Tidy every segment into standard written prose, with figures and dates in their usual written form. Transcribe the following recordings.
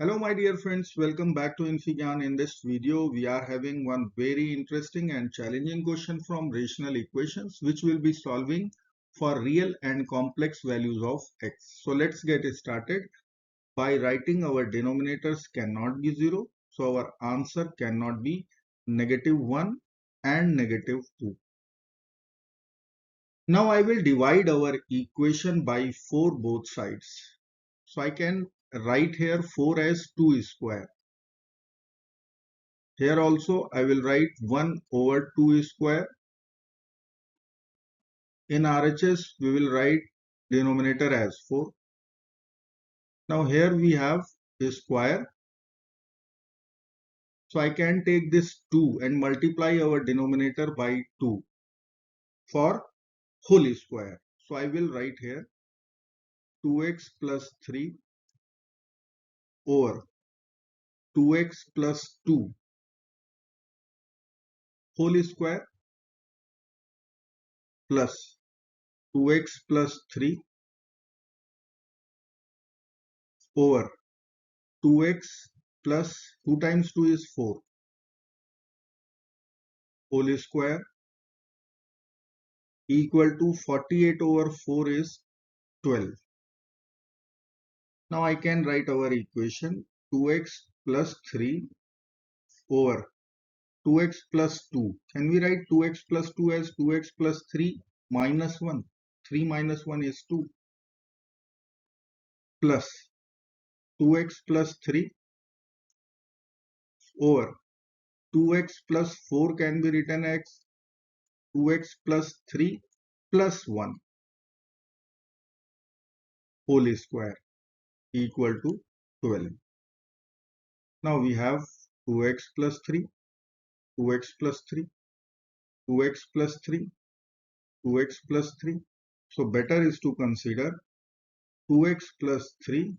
Hello my dear friends, welcome back to InfyGyan. In this video, we are having one very interesting and challenging question from rational equations which we'll be solving for real and complex values of x. So let's get started by writing our denominators cannot be 0. So our answer cannot be -1 and -2. Now I will divide our equation by 4 both sides. So I can write here 4 as 2 square. Here also I will write 1 over 2 square. In RHS we will write denominator as 4. Now here we have a square. So I can take this 2 and multiply our denominator by 2 for whole square. So I will write here 2x plus 3 over 2x plus 2 whole square plus 2x plus 3 over 2x plus 2 times 2 is 4 whole square equal to 48 over 4 is 12. Now I can write our equation 2x plus 3 over 2x plus 2. Can we write 2x plus 2 as 2x plus 3 minus 1? 3 minus 1 is 2 plus 2x plus 3 over 2x plus 4 can be written as 2x plus 3 plus 1 whole square equal to 12. Now we have 2x plus 3, 2x plus 3, 2x plus 3, 2x plus 3. So better is to consider 2x plus 3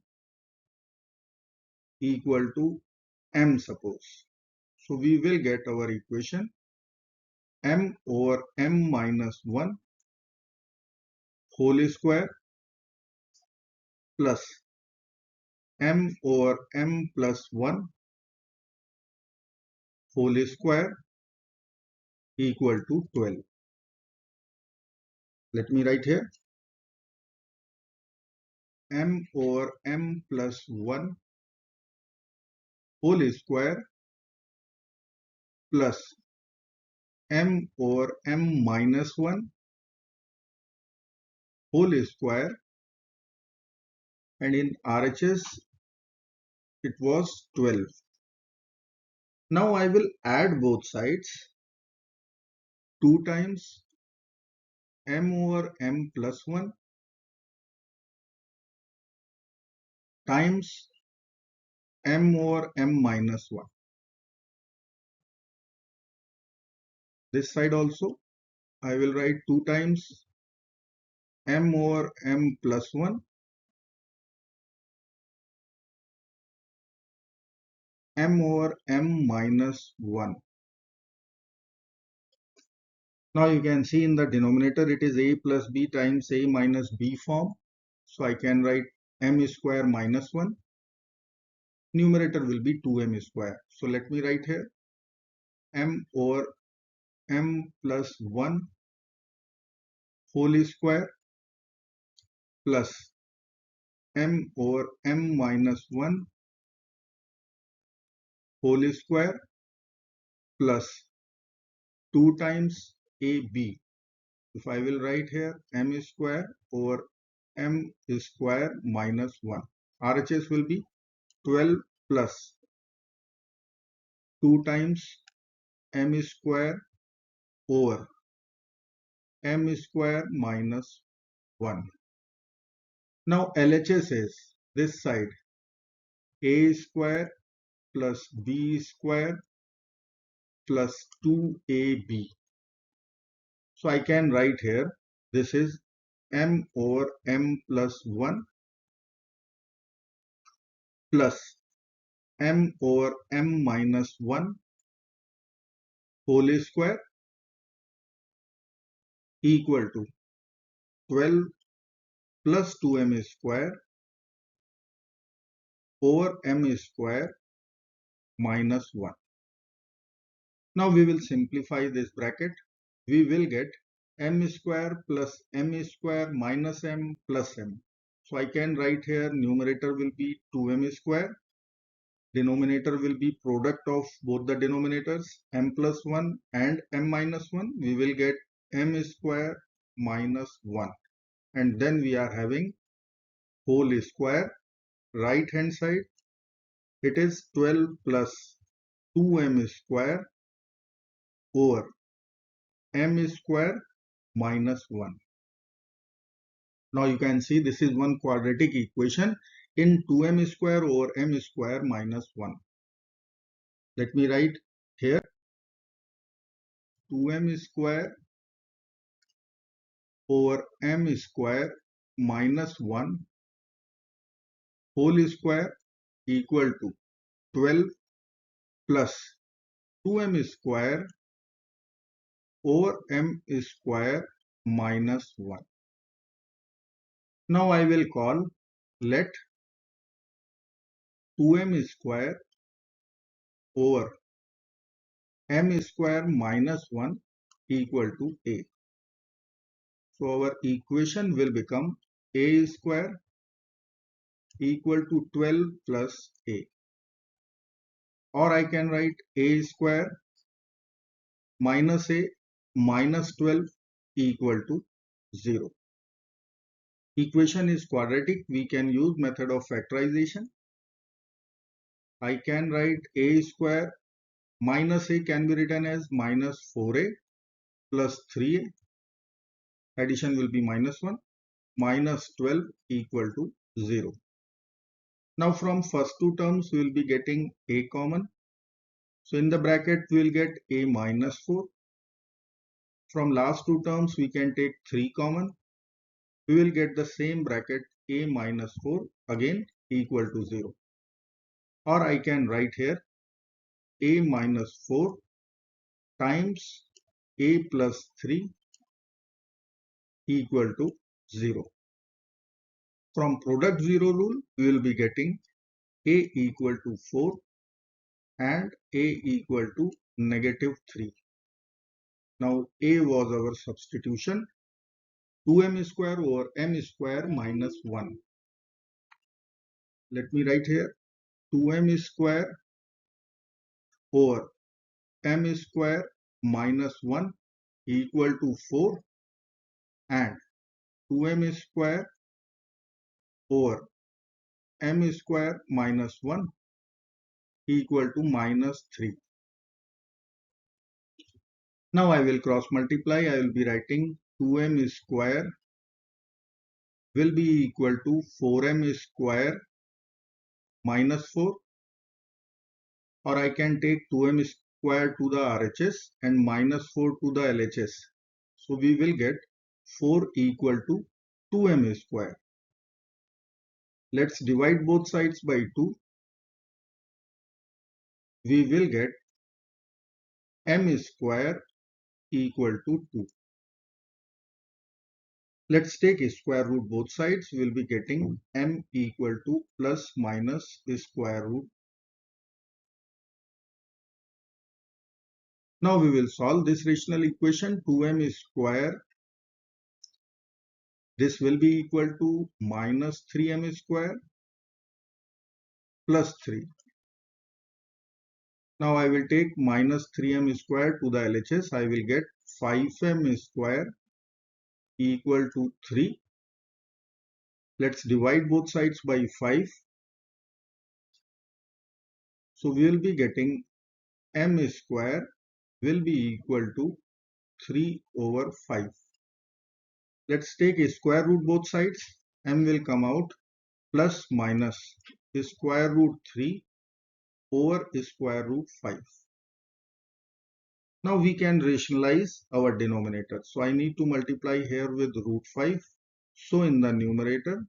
equal to m suppose. So we will get our equation m over m minus 1 whole square plus m over m plus 1 whole square equal to 12. Let me write here m over m plus 1 whole square plus m over m minus 1 whole square, and in RHS it was 12. Now I will add both sides. 2 times m over m plus 1 times m over m minus 1. This side also I will write 2 times m over m plus 1 m over m minus 1. Now you can see in the denominator it is a plus b times a minus b form. So I can write m square minus 1. Numerator will be 2m square. So let me write here m over m plus 1 whole square plus m over m minus 1 whole square plus 2 times ab. If I will write here m square over m square minus 1. RHS will be 12 plus 2 times m square over m square minus 1. Now LHS is this side a square plus b square plus 2ab. So I can write here this is m over m plus 1 plus m over m minus 1 whole square equal to 12 plus 2m square over m square minus 1. Now we will simplify this bracket. We will get m square plus m square minus m plus m. So I can write here numerator will be 2m square. Denominator will be product of both the denominators m plus 1 and m minus 1. We will get m square minus 1. And then we are having whole square. Right hand side, it is 12 plus 2m square over m square minus 1. Now you can see this is one quadratic equation in 2m square over m square minus 1. Let me write here 2m square over m square minus 1 whole square equal to 12 plus 2m square over m square minus 1. Now I will call let 2m square over m square minus 1 equal to a. So our equation will become a square equal to 12 plus a. Or I can write a square minus a minus 12 equal to 0. Equation is quadratic. We can use method of factorization. I can write a square minus a can be written as minus 4a plus 3a. Addition will be minus 1 minus 12 equal to 0. Now from first two terms we will be getting a common. So in the bracket we will get a minus 4. From last two terms we can take 3 common. We will get the same bracket a minus 4 again equal to 0. Or I can write here a minus 4 times a plus 3 equal to 0. From product 0 rule we will be getting a equal to 4 and a equal to negative 3. Now a was our substitution 2m square over m square minus 1. Let me write here 2m square over m square minus 1 equal to 4 and 2m square over m square minus 1 equal to minus 3. Now I will cross multiply. I will be writing 2m square will be equal to 4m square minus 4, or I can take 2m square to the RHS and minus 4 to the LHS. So we will get 4 equal to 2m square. Let's divide both sides by 2. We will get m square equal to 2. Let's take a square root both sides. We will be getting m equal to plus minus square root. Now we will solve this rational equation 2m square. This will be equal to minus 3m square plus 3. Now I will take minus 3m square to the LHS. I will get 5m square equal to 3. Let's divide both sides by 5. So we will be getting m square will be equal to 3 over 5. Let's take a square root both sides. M will come out plus minus square root 3 over square root 5. Now we can rationalize our denominator. So I need to multiply here with root 5. So in the numerator,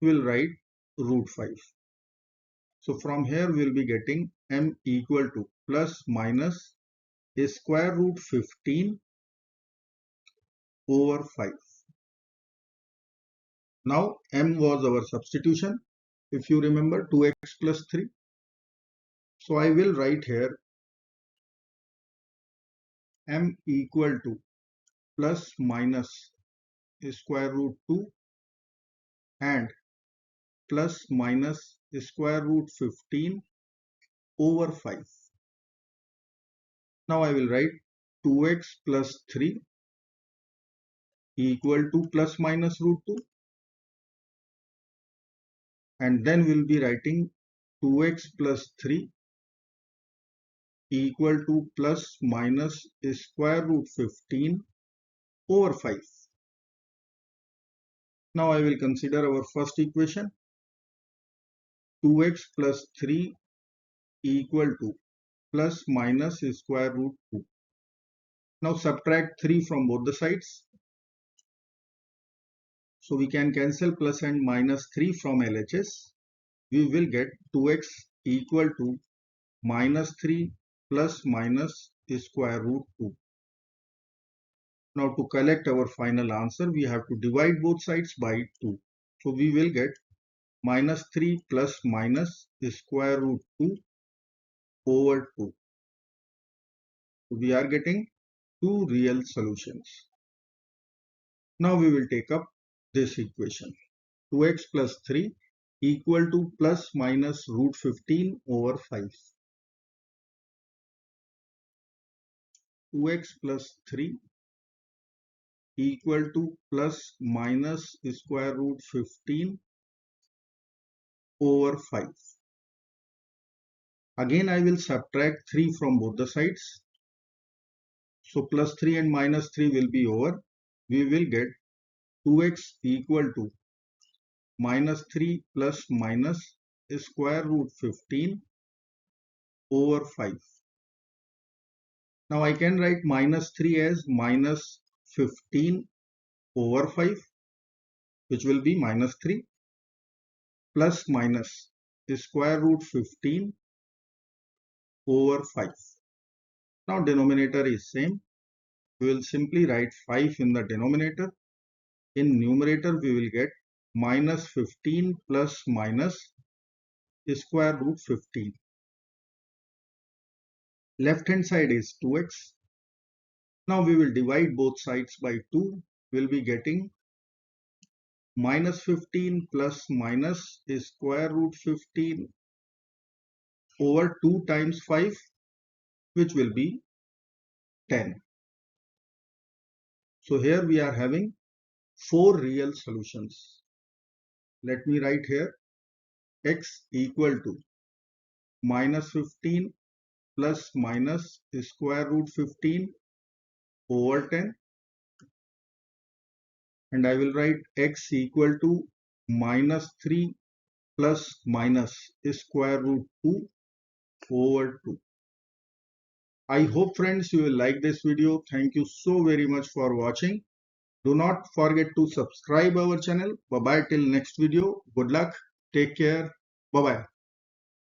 we will write root 5. So from here we will be getting m equal to plus minus square root 15 over 5. Now m was our substitution. if you remember, 2x plus 3. So I will write here m equal to plus minus square root 2 and plus minus square root 15 over 5. Now I will write 2x plus 3 equal to plus minus root 2, and then we'll be writing 2x plus 3 equal to plus minus square root 15 over 5. Now I will consider our first equation. 2x plus 3 equal to plus minus square root 2. Now subtract 3 from both the sides. So we can cancel plus and minus 3 from LHS. We will get 2x equal to minus 3 plus minus square root 2. Now to collect our final answer, we have to divide both sides by 2. So we will get minus 3 plus minus square root 2 over 2. We are getting two real solutions. Now we will take up this equation. 2x plus 3 equal to plus minus root 15 over 5. 2x plus 3 equal to plus minus square root 15 over 5. Again I will subtract 3 from both the sides. So plus 3 and minus 3 will be over. We will get 2x equal to minus 3 plus minus square root 15 over 5. Now I can write minus 3 as minus 15 over 5, which will be minus 3, plus minus square root 15 over 5. Now denominator is same. We will simply write 5 in the denominator. In numerator we will get minus 15 plus minus square root 15. Left hand side is 2x. Now we will divide both sides by 2. We will be getting minus 15 plus minus square root 15 over 2 times 5, which will be 10. So here we are having 4 real solutions. Let me write here x equal to minus 15 plus minus square root 15 over 10, and I will write x equal to minus 3 plus minus square root 2 over 2. I hope friends you will like this video. Thank you so very much for watching. Do not forget to subscribe our channel. Bye bye till next video. Good luck. Take care. Bye bye.